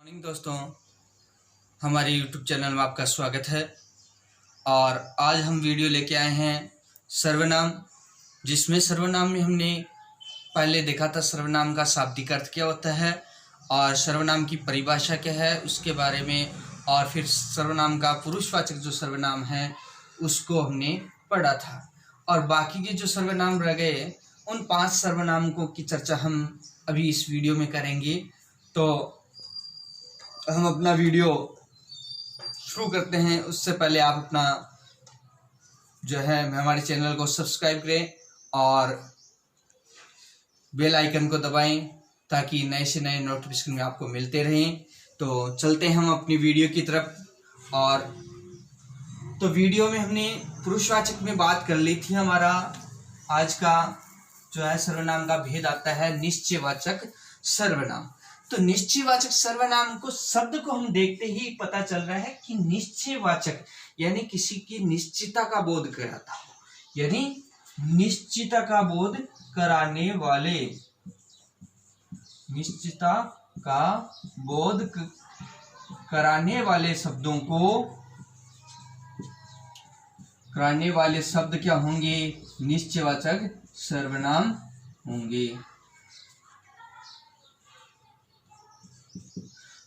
Morning दोस्तों, हमारे YouTube channel में आपका स्वागत है। और आज हम वीडियो लेके आए हैं सर्वनाम, जिसमें सर्वनाम में हमने पहले देखा था सर्वनाम का शाब्दिक अर्थ क्या होता है और सर्वनाम की परिभाषा क्या है उसके बारे में, और फिर सर्वनाम का पुरुषवाचक जो सर्वनाम है उसको हमने पढ़ा था। और बाकी के जो सर्वनाम रह गए उन 5 सर्वनामों की चर्चा हम अभी इस वीडियो में करेंगे। तो हम अपना वीडियो शुरू करते हैं। उससे पहले आप अपना जो है हमारे चैनल को सब्सक्राइब करें और बेल आइकन को दबाएं ताकि नए से नए नोटिफिकेशन में आपको मिलते रहें। तो चलते हैं हम अपनी वीडियो की तरफ। और तो वीडियो में हमने पुरुषवाचक में बात कर ली थी। हमारा आज का जो है सर्वनाम का भेद आता है निश्चयवाचक सर्वनाम। तो निश्चयवाचक सर्वनाम को शब्द को हम देखते ही पता चल रहा है कि निश्चयवाचक यानी किसी की निश्चितता का बोध कराता हो, यानी निश्चितता का बोध कराने वाले, निश्चितता का बोध कराने वाले शब्दों को, कराने वाले शब्द क्या होंगे? निश्चयवाचक सर्वनाम होंगे।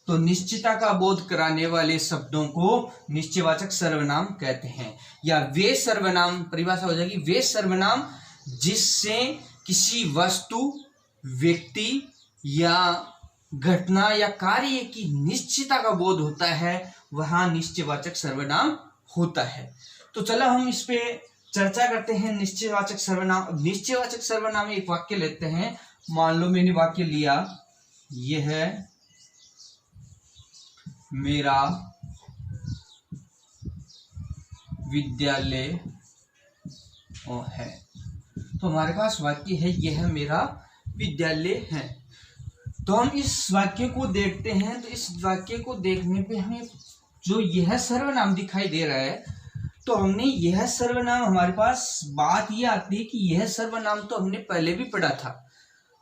तो निश्चितता का बोध कराने वाले शब्दों को निश्चयवाचक सर्वनाम कहते हैं। या वे सर्वनाम, परिभाषा हो जाएगी वे सर्वनाम जिससे किसी वस्तु, व्यक्ति या घटना या कार्य की निश्चितता का बोध होता है, वहां निश्चयवाचक सर्वनाम होता है। तो चलो हम इस पे चर्चा करते हैं। निश्चयवाचक सर्वनाम, निश्चयवाचक सर्वनाम में एक वाक्य लेते हैं। मान लो मैंने वाक्य लिया, यह है मेरा विद्यालय है। तो हमारे पास वाक्य है यह मेरा विद्यालय है। तो हम इस वाक्य को देखते हैं। तो इस वाक्य को देखने पे हमें जो यह सर्वनाम दिखाई दे रहा है, तो हमने यह सर्वनाम, हमारे पास बात यह आती है कि यह सर्वनाम तो हमने पहले भी पढ़ा था।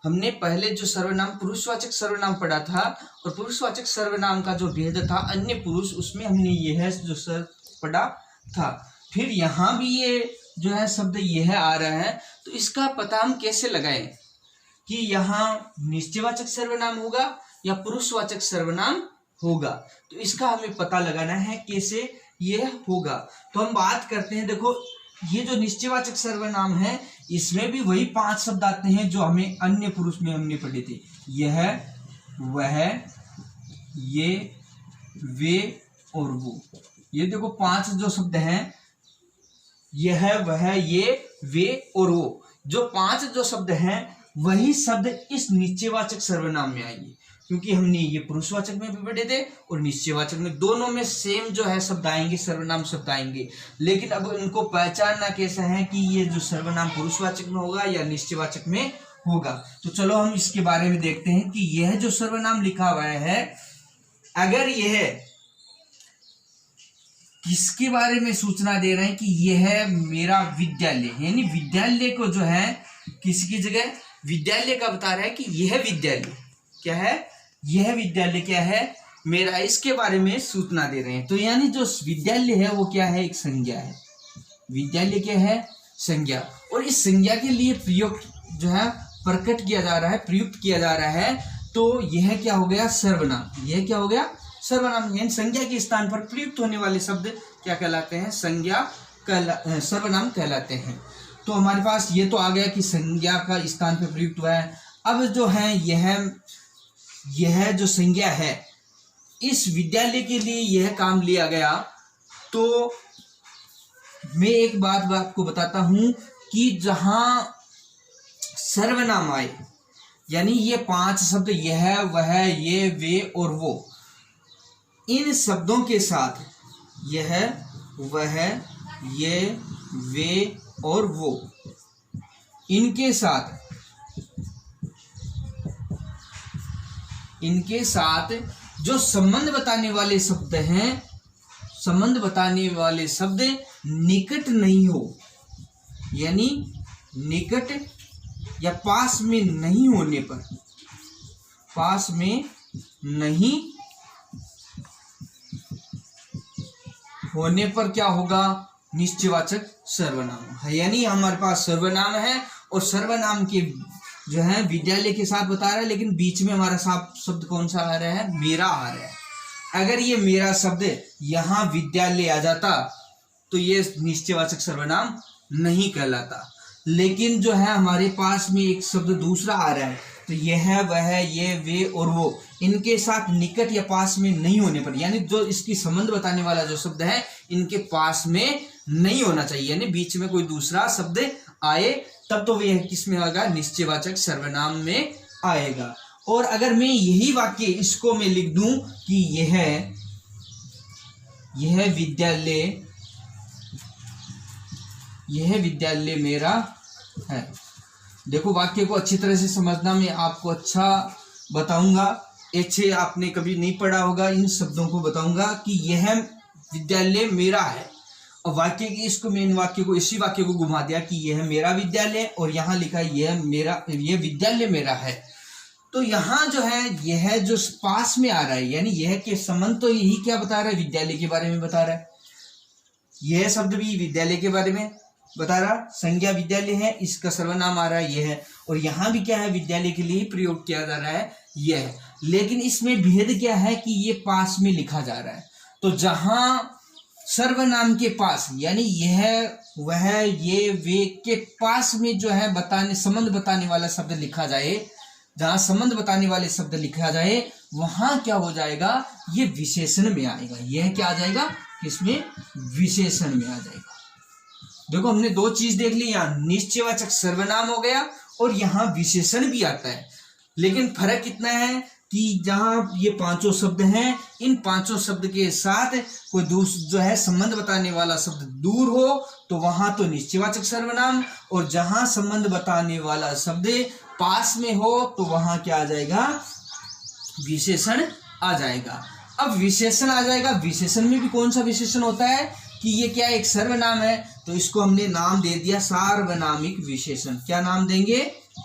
हमने पहले जो सर्वनाम पुरुषवाचक सर्वनाम पढ़ा था और पुरुषवाचक सर्वनाम का जो भेद था अन्य पुरुष, उसमें हमने यह जो शब्द पढ़ा था। फिर यहाँ भी ये जो है शब्द यह आ रहा है। तो इसका पता हम कैसे लगाएं कि यहाँ निश्चयवाचक सर्वनाम होगा या पुरुषवाचक सर्वनाम होगा? तो इसका हमें पता लगाना है कैसे यह होगा। तो हम बात करते हैं। देखो, ये जो निश्चयवाचक सर्वनाम है इसमें भी वही 5 शब्द आते हैं जो हमें अन्य पुरुष में हमने पढ़े थे। यह, वह, ये, वे और वो। ये देखो 5 जो शब्द हैं, यह, वह, ये, वे और वो, जो 5 जो शब्द हैं वही शब्द इस निश्चयवाचक सर्वनाम में आएंगे, क्योंकि हमने ये पुरुषवाचक में भी पढ़े थे और निश्चयवाचक में, दोनों में सेम जो है शब्द आएंगे, सर्वनाम शब्द आएंगे। लेकिन अब इनको पहचानना कैसा है कि ये जो सर्वनाम पुरुषवाचक में होगा या निश्चयवाचक में होगा। तो चलो हम इसके बारे में देखते हैं कि यह जो सर्वनाम लिखा हुआ है, अगर यह किसके बारे में सूचना दे रहे हैं कि यह मेरा विद्यालय, यानी विद्यालय को जो है किसकी जगह विद्यालय का बता रहा है कि यह विद्यालय क्या है, यह विद्यालय क्या है मेरा, इसके बारे में सूचना दे रहे हैं। तो यानी जो विद्यालय है वो क्या है? एक संज्ञा है। विद्यालय क्या है? संज्ञा। और इस संज्ञा के लिए प्रयुक्त जो है प्रकट किया जा रहा है, प्रयुक्त किया जा रहा है। तो यह क्या हो गया? सर्वनाम। यह क्या हो गया? सर्वनाम। यानी संज्ञा के स्थान पर प्रयुक्त होने वाले शब्द क्या कहलाते हैं? संज्ञा सर्वनाम कहलाते हैं। तो हमारे पास ये तो आ गया कि संज्ञा का स्थान पर प्रयुक्त हुआ है। अब जो है यह जो संज्ञा है, इस विद्यालय के लिए यह काम लिया गया। तो मैं एक बात आपको बताता हूं कि जहां सर्वनाम आए, यानी ये 5 शब्द यह, वह, ये, वे और वो, इन शब्दों के साथ यह, वह, ये, वे और वो, इनके साथ जो संबंध बताने वाले शब्द हैं, संबंध बताने वाले शब्द निकट नहीं हो, यानी निकट या पास में नहीं होने पर, पास में नहीं होने पर क्या होगा, निश्चयवाचक सर्वनाम है। यानी हमारे पास सर्वनाम है और सर्वनाम के जो है विद्यालय के साथ बता रहा है, लेकिन बीच में हमारा शब्द कौन सा आ रहा है, मेरा आ रहा है। अगर ये मेरा शब्द यहाँ विद्यालय आ जाता तो ये निश्चयवाचक सर्वनाम नहीं कहलाता। लेकिन जो है हमारे पास में एक शब्द दूसरा आ रहा है, तो यह वह ये वे और वो, इनके साथ निकट या पास में नहीं होने पर, यानी जो इसकी संबंध बताने वाला जो शब्द है इनके पास में नहीं होना चाहिए, यानी बीच में कोई दूसरा शब्द आए तब तो वह किस में आएगा, निश्चयवाचक सर्वनाम में आएगा। और अगर मैं यही वाक्य इसको मैं लिख दूं कि यह विद्यालय मेरा है। देखो वाक्य को अच्छी तरह से समझना, मैं आपको अच्छा बताऊंगा, ऐसे आपने कभी नहीं पढ़ा होगा, इन शब्दों को बताऊंगा कि यह विद्यालय मेरा है। और वाक्य की इसको मैं इन वाक्य को इसी वाक्य को घुमा दिया कि यह मेरा विद्यालय, और यहाँ लिखा यह विद्यालय मेरा है। तो यहाँ जो है यह जो पास में आ रहा है, यानी यह के संबंध तो यही क्या बता रहा है, विद्यालय के बारे में बता रहा है। यह शब्द भी विद्यालय के बारे में बता रहा, संज्ञा विद्यालय है, इसका सर्वनाम आ रहा है यह है, और यहाँ भी क्या है, विद्यालय के लिए प्रयोग किया जा रहा है यह। लेकिन इसमें भेद क्या है कि ये पास में लिखा जा रहा है। तो जहाँ सर्वनाम के पास, यानी यह वह ये वे के पास में जो है संबंध बताने वाला शब्द लिखा जाए, जहां संबंध बताने वाले शब्द लिखा जाए वहां क्या हो जाएगा, ये विशेषण में आएगा। यह क्या आ जाएगा, किसमें, विशेषण में आ जाएगा। देखो हमने दो चीज देख ली, यहाँ निश्चयवाचक सर्वनाम हो गया और यहाँ विशेषण भी आता है। लेकिन फर्क कितना है कि जहां ये पांचों शब्द हैं, इन पांचों शब्द के साथ कोई जो है संबंध बताने वाला शब्द दूर हो तो वहां तो निश्चयवाचक सर्वनाम, और जहां संबंध बताने वाला शब्द पास में हो तो वहां क्या आ जाएगा, विशेषण आ जाएगा। अब विशेषण आ जाएगा, विशेषण में भी कौन सा विशेषण होता है कि ये क्या एक सर्वनाम है, तो इसको हमने नाम दे दिया सार्वनामिक विशेषण। क्या नाम देंगे,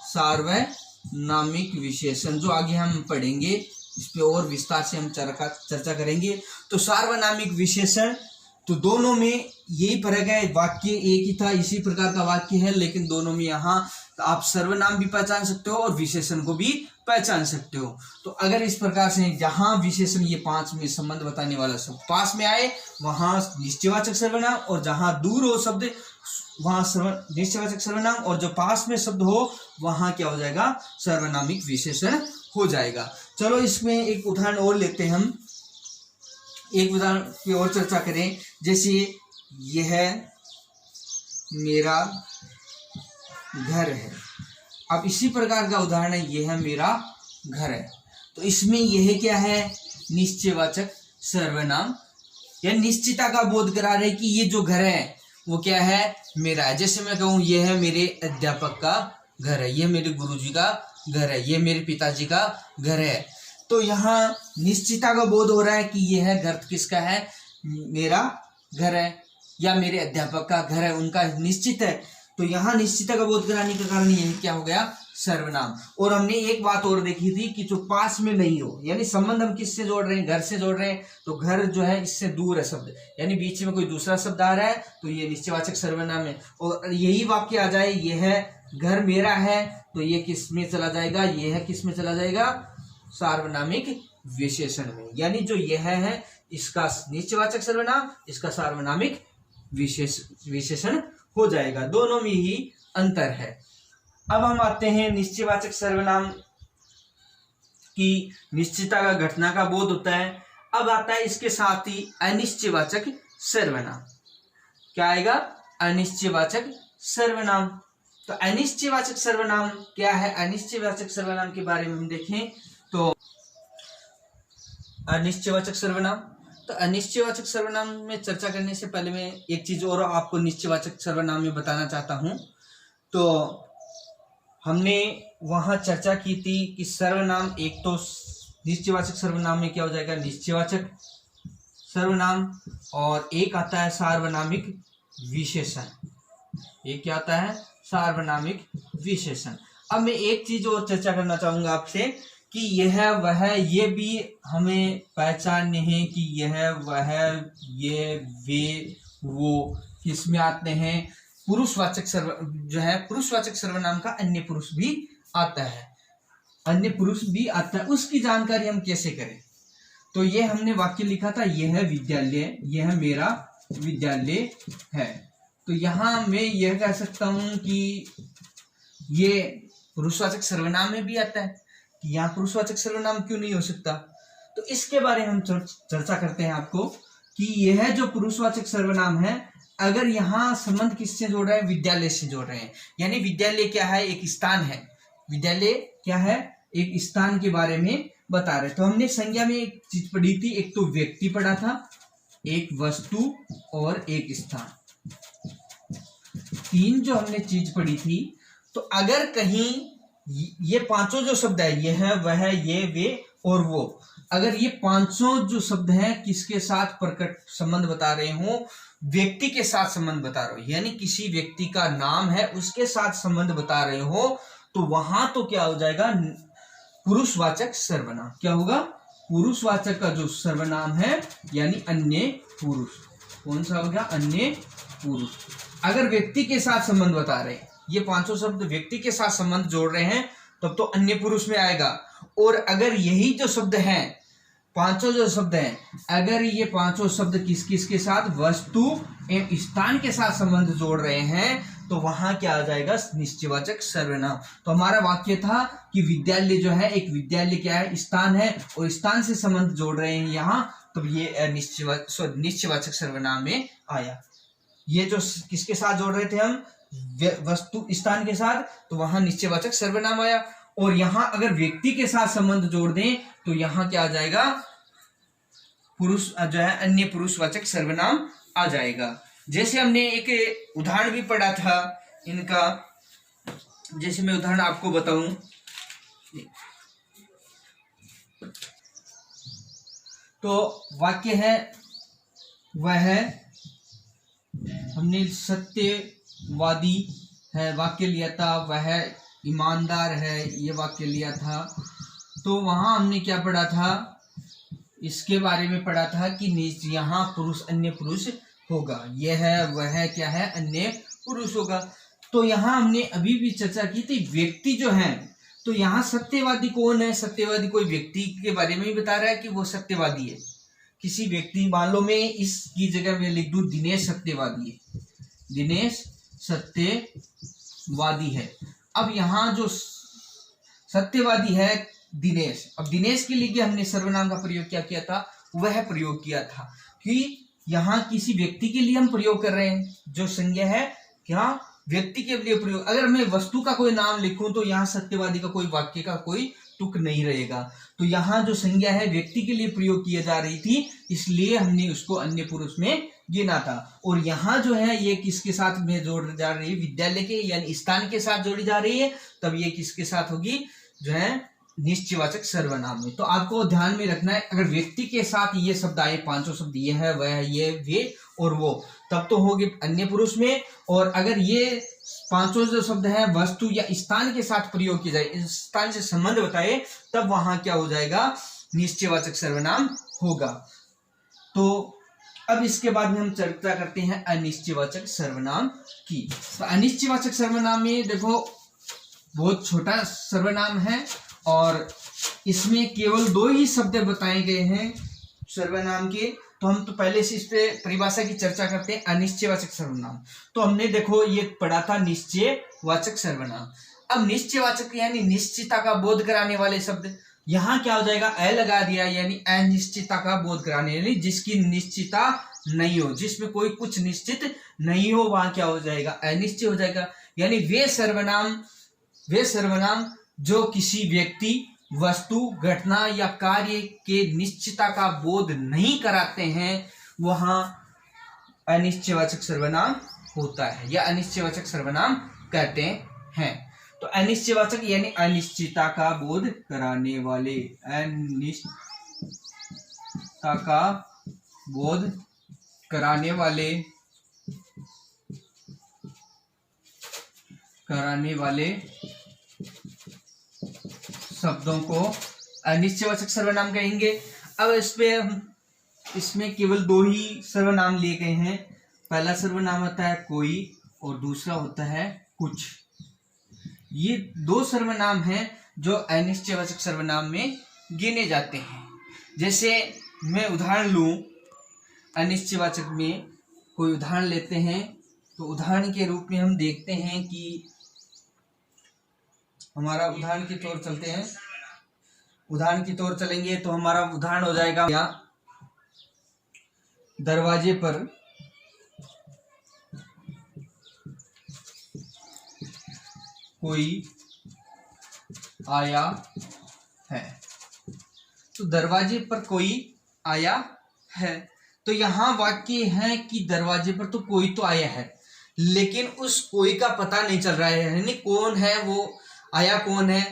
सार्वनामिक विशेषण, जो आगे हम पढ़ेंगे इस पे और विस्तार से हम चर्चा करेंगे। तो सार्वनामिक विशेषण, तो दोनों में यही फर्क है, वाक्य एक ही था, इसी प्रकार का वाक्य है, लेकिन दोनों में यहाँ आप सर्वनाम भी पहचान सकते हो और विशेषण को भी पहचान सकते हो। तो अगर इस प्रकार से जहां विशेषण ये पांच में संबंध बताने वाला शब्द पास में आए वहां निश्चयवाचक सर्वनाम, और जहां दूर हो शब्द वहां निश्चयवाचक सर्वनाम, और जो पास में शब्द हो वहां क्या हो जाएगा, सर्वनामिक विशेषण हो जाएगा। चलो इसमें एक उदाहरण और लेते हैं, हम एक उदाहरण की और चर्चा करें। जैसे यह मेरा घर है, अब इसी प्रकार का उदाहरण है, यह मेरा घर है। तो इसमें यह क्या है, निश्चयवाचक सर्वनाम, यह निश्चितता का बोध करा रहे कि ये जो घर है वो क्या है, मेरा है। जैसे मैं कहूँ यह है मेरे अध्यापक का घर है, यह मेरे गुरुजी का घर है, यह मेरे पिताजी का घर है। तो यहाँ निश्चितता का बोध हो रहा है कि यह घर किसका है, मेरा घर है या मेरे अध्यापक का घर है, उनका निश्चित है। तो यहाँ निश्चितता का बोध कराने का कारण यह क्या हो गया, सर्वनाम। और हमने एक बात और देखी थी कि जो पास में नहीं हो, यानी संबंध हम किससे जोड़ रहे हैं, घर से जोड़ रहे हैं, तो घर जो है इससे दूर है शब्द, यानी बीच में कोई दूसरा शब्द आ रहा है तो ये निश्चयवाचक सर्वनाम है। और यही वाक्य आ जाए, यह घर मेरा है, तो ये किस में चला जाएगा, यह किस में चला जाएगा, सार्वनामिक विशेषण में। यानी जो यह है इसका निश्चयवाचक सर्वनाम, इसका सार्वनामिक विशेषण हो जाएगा। दोनों में ही अंतर है। अब हम आते हैं निश्चयवाचक सर्वनाम की निश्चितता का घटना का बोध होता है। अब आता है इसके साथ ही अनिश्चयवाचक सर्वनाम। क्या आएगा, अनिश्चयवाचक सर्वनाम। तो अनिश्चयवाचक सर्वनाम क्या है, अनिश्चयवाचक सर्वनाम के बारे में हम देखें तो अनिश्चयवाचक सर्वनाम, तो अनिश्चयवाचक सर्वनाम में चर्चा करने से पहले मैं एक चीज और आपको निश्चयवाचक सर्वनाम में बताना चाहता हूं। तो हमने वहां चर्चा की थी कि सर्वनाम, एक तो निश्चयवाचक सर्वनाम में क्या हो जाएगा, निश्चयवाचक सर्वनाम, और एक आता है सार्वनामिक विशेषण। एक क्या आता है, सार्वनामिक विशेषण। अब मैं एक चीज और चर्चा करना चाहूंगा आपसे कि यह वह, ये भी हमें पहचानने हैं कि यह वह, ये वे वो किसमें आते हैं, पुरुषवाचक जो है पुरुषवाचक सर्वनाम का अन्य पुरुष भी आता है, अन्य पुरुष भी आता है। उसकी जानकारी हम कैसे करें? तो ये हमने वाक्य लिखा था, यह विद्यालय, यह मेरा विद्यालय है। तो यहां मैं यह कह सकता हूं कि ये पुरुषवाचक सर्वनाम में भी आता है, कि यहाँ पुरुषवाचक सर्वनाम क्यों नहीं हो सकता? तो इसके बारे में हम चर्चा करते हैं आपको कि यह जो पुरुषवाचक सर्वनाम है, अगर यहाँ संबंध किससे जोड़ रहे हैं? विद्यालय से जोड़ रहे हैं। यानी विद्यालय क्या है? एक स्थान है। विद्यालय क्या है? एक स्थान के बारे में बता रहे। तो हमने संज्ञा में एक चीज पढ़ी थी, एक तो व्यक्ति पढ़ा था, एक वस्तु और एक स्थान, तीन जो हमने चीज पढ़ी थी। तो अगर कहीं ये पांचों जो शब्द है, यह वह, ये वे और वो, अगर ये पांचों जो शब्द हैं किसके साथ प्रकट संबंध बता रहे हो? व्यक्ति के साथ संबंध बता रहे हो, यानी किसी व्यक्ति का नाम है उसके साथ संबंध बता रहे हो, तो वहां तो क्या हो जाएगा? पुरुषवाचक सर्वनाम। क्या होगा? पुरुषवाचक का जो सर्वनाम है यानी अन्य पुरुष। कौन सा हो गया? अन्य पुरुष। अगर व्यक्ति के साथ संबंध बता रहे हैं, ये पांचों शब्द व्यक्ति के साथ संबंध जोड़ रहे हैं, तब तो अन्य पुरुष में आएगा। और अगर यही जो शब्द हैं, पांचों जो शब्द हैं, अगर ये पांचों शब्द किस किस के साथ? वस्तु एवं स्थान के साथ संबंध जोड़ रहे हैं, तो वहां क्या आ जाएगा? निश्चयवाचक सर्वनाम। तो हमारा वाक्य था कि विद्यालय जो है, एक विद्यालय क्या है? स्थान है, और स्थान से संबंध जोड़ रहे हैं यहाँ, तो ये निश्चयवाचक सर्वनाम में आया। ये जो किसके साथ जोड़ रहे थे हम? वस्तु स्थान के साथ, तो वहां निश्चयवाचक सर्वनाम आया। और यहां अगर व्यक्ति के साथ संबंध जोड़ दें, तो यहां क्या आ जाएगा? पुरुष जो है अन्य पुरुषवाचक सर्वनाम आ जाएगा। जैसे हमने एक उदाहरण भी पढ़ा था इनका, जैसे मैं उदाहरण आपको बताऊं, तो वाक्य है वह, हमने सत्यवादी है वाक्य लिया था, वह ईमानदार है ये वाक्य लिया था। तो वहां हमने क्या पढ़ा था? इसके बारे में पढ़ा था कि यहाँ पुरुष अन्य पुरुष होगा, यह है वह क्या है? अन्य पुरुष होगा। तो यहाँ हमने अभी भी चर्चा की थी व्यक्ति जो है, तो यहाँ सत्यवादी कौन है? सत्यवादी कोई व्यक्ति के बारे में ही बता रहा है कि वो सत्यवादी है, किसी व्यक्ति। मान लो मैं इसकी जगह में लिख दूं दिनेश सत्यवादी है, दिनेश सत्यवादी है। अब यहाँ जो सत्यवादी है दिनेश, अब दिनेश के लिए हमने सर्वनाम का प्रयोग क्या किया था? वह प्रयोग किया था कि यहाँ किसी व्यक्ति के लिए हम प्रयोग कर रहे हैं, जो संज्ञा है क्या? व्यक्ति के लिए प्रयोग। अगर मैं वस्तु का कोई नाम लिखूं, तो यहाँ सत्यवादी का कोई वाक्य का कोई तुक नहीं रहेगा। तो यहाँ जो संज्ञा है व्यक्ति के लिए प्रयोग किया जा रही थी, इसलिए हमने उसको अन्य पुरुष में गिना था। और यहाँ जो है ये किसके साथ में जोड़ जा रही है? विद्यालय के यानी स्थान के साथ जोड़ी जा रही है, तब ये किसके साथ होगी? जो है निश्चयवाचक सर्वनाम में। तो आपको ध्यान में रखना है, अगर व्यक्ति के साथ ये शब्द आए, पांचों शब्द, ये है वह, ये वे और वो, तब तो होगी अन्य पुरुष में। और अगर ये पांचों जो शब्द हैं वस्तु या स्थान के साथ प्रयोग किया जाए, स्थान से संबंध बताए, तब वहां क्या हो जाएगा? निश्चयवाचक सर्वनाम होगा। तो अब इसके बाद में हम चर्चा करते हैं अनिश्चयवाचक सर्वनाम की। तो अनिश्चयवाचक सर्वनाम में देखो बहुत छोटा सर्वनाम है, और इसमें केवल दो ही शब्द बताए गए हैं सर्वनाम के। तो हम तो पहले से इस पे परिभाषा की चर्चा करते हैं। अनिश्चयवाचक सर्वनाम, तो हमने देखो ये पढ़ा था निश्चयवाचक सर्वनाम। अब निश्चयवाचक यानी निश्चितता का बोध कराने वाले शब्द, यहाँ क्या हो जाएगा? अ लगा दिया, यानी अनिश्चितता का बोध कराने, यानी जिसकी निश्चितता नहीं हो, जिसमें कोई कुछ निश्चित नहीं हो, वहां क्या हो जाएगा? अनिश्चय हो जाएगा। यानी वे सर्वनाम जो किसी व्यक्ति, वस्तु, घटना या कार्य के निश्चितता का बोध नहीं कराते हैं, वहां अनिश्चयवाचक सर्वनाम होता है या अनिश्चयवाचक सर्वनाम कहते हैं। तो अनिश्चयवाचक यानी अनिश्चितता का बोध कराने वाले, अनिश्चितता का बोध कराने वाले शब्दों को अनिश्चयवाचक सर्वनाम कहेंगे। अब इसमें केवल दो ही सर्वनाम लिए गए हैं। पहला सर्वनाम होता है कोई और दूसरा होता है कुछ। ये दो सर्वनाम हैं जो अनिश्चयवाचक सर्वनाम में गिने जाते हैं। जैसे मैं उदाहरण लूं, अनिश्चयवाचक में कोई उदाहरण लेते हैं तो उदाहरण के रूप में हम देखते हैं कि हमारा उदाहरण की तौर चलते हैं। उदाहरण की तौर चलेंगे तो हमारा उदाहरण हो जाएगा या दरवाजे पर कोई आया है। तो दरवाजे पर कोई आया है, तो यहाँ वाक्य है कि दरवाजे पर तो कोई तो आया है, लेकिन उस कोई का पता नहीं चल रहा है। यानी कौन है वो, आया कौन है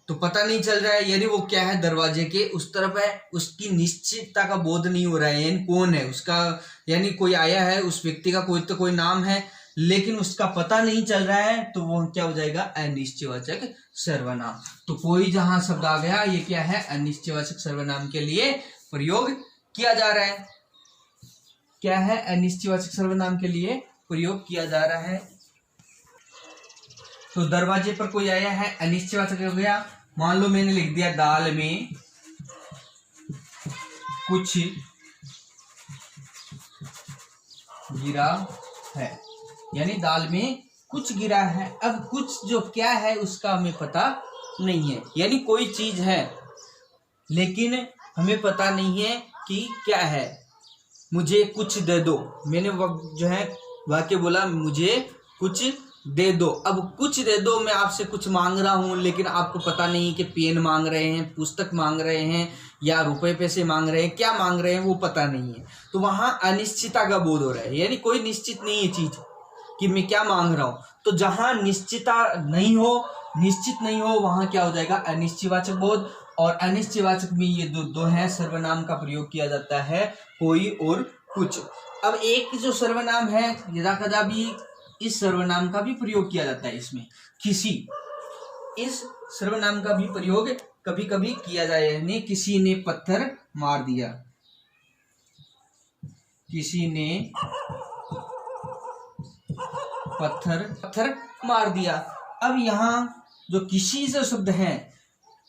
तो पता नहीं चल रहा है। यानी वो क्या है, दरवाजे के उस तरफ है, उसकी निश्चितता का बोध नहीं हो रहा है। यानी कौन है उसका, यानी कोई आया है, उस व्यक्ति का कोई तो कोई नाम है, लेकिन उसका पता नहीं चल रहा है, तो वो क्या हो जाएगा, अनिश्चयवाचक सर्वनाम। तो कोई जहां शब्द आ गया, ये क्या है, अनिश्चयवाचक सर्वनाम के लिए प्रयोग किया जा रहा है। क्या है, अनिश्चयवाचक सर्वनाम के लिए प्रयोग किया जा रहा है। तो दरवाजे पर कोई आया है, अनिश्चयवाचक हो गया। मान लो मैंने लिख दिया दाल में कुछ गिरा है, यानी दाल में कुछ गिरा है। अब कुछ जो क्या है उसका हमें पता नहीं है, यानी कोई चीज है लेकिन हमें पता नहीं है कि क्या है। मुझे कुछ दे दो, मैंने जो है वाक्य बोला मुझे कुछ दे दो। अब कुछ दे दो, मैं आपसे कुछ मांग रहा हूं, लेकिन आपको पता नहीं कि पेन मांग रहे हैं, पुस्तक मांग रहे हैं, या रुपए पैसे मांग रहे हैं, क्या मांग रहे हैं वो पता नहीं है। तो वहां अनिश्चितता का बोध हो रहा है, यानी कोई निश्चित नहीं है चीज कि मैं क्या मांग रहा हूं। तो जहां निश्चित नहीं हो वहां क्या हो जाएगा, अनिश्चयवाचक बोध। और अनिश्चयवाचक में ये दो हैं सर्वनाम का प्रयोग किया जाता है, कोई और कुछ। अब एक जो सर्वनाम है यदा कदा भी इस सर्वनाम का भी प्रयोग किया जाता है, इसमें किसी, इस सर्वनाम का भी प्रयोग कभी कभी किया जाए। यानी किसी ने पत्थर मार दिया, किसी ने पत्थर मार दिया। अब यहाँ जो किसी से शब्द है,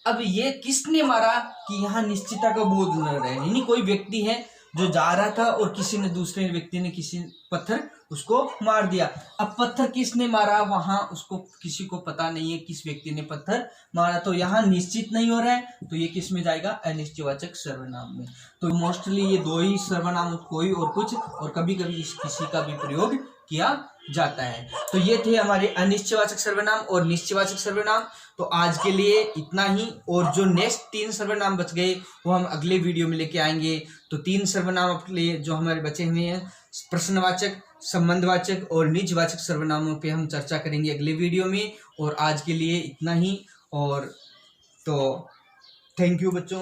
अब ये किसने मारा कि यहाँ निश्चितता का बोध न रहे। यानी कोई व्यक्ति है जो जा रहा था और किसी ने, दूसरे व्यक्ति ने किसी पत्थर उसको मार दिया। अब पत्थर किसने मारा, वहां उसको किसी को पता नहीं है किस व्यक्ति ने पत्थर मारा, तो यहाँ निश्चित नहीं हो रहा है, तो ये किस में जाएगा, अनिश्चयवाचक सर्वनाम में। तो मोस्टली ये दो ही सर्वनाम, कोई और कुछ, और कभी कभी किसी का भी प्रयोग किया जाता है। तो ये थे हमारे अनिश्चयवाचक सर्वनाम और निश्चयवाचक सर्वनाम। तो आज के लिए इतना ही, और जो नेक्स्ट 3 सर्वनाम बच गए वो हम अगले वीडियो में लेके आएंगे। तो 3 सर्वनाम अपने लिए जो हमारे बचे हुए हैं, प्रश्नवाचक, संबंधवाचक और निजवाचक सर्वनामों पे हम चर्चा करेंगे अगले वीडियो में। और आज के लिए इतना ही, और तो थैंक यू बच्चों।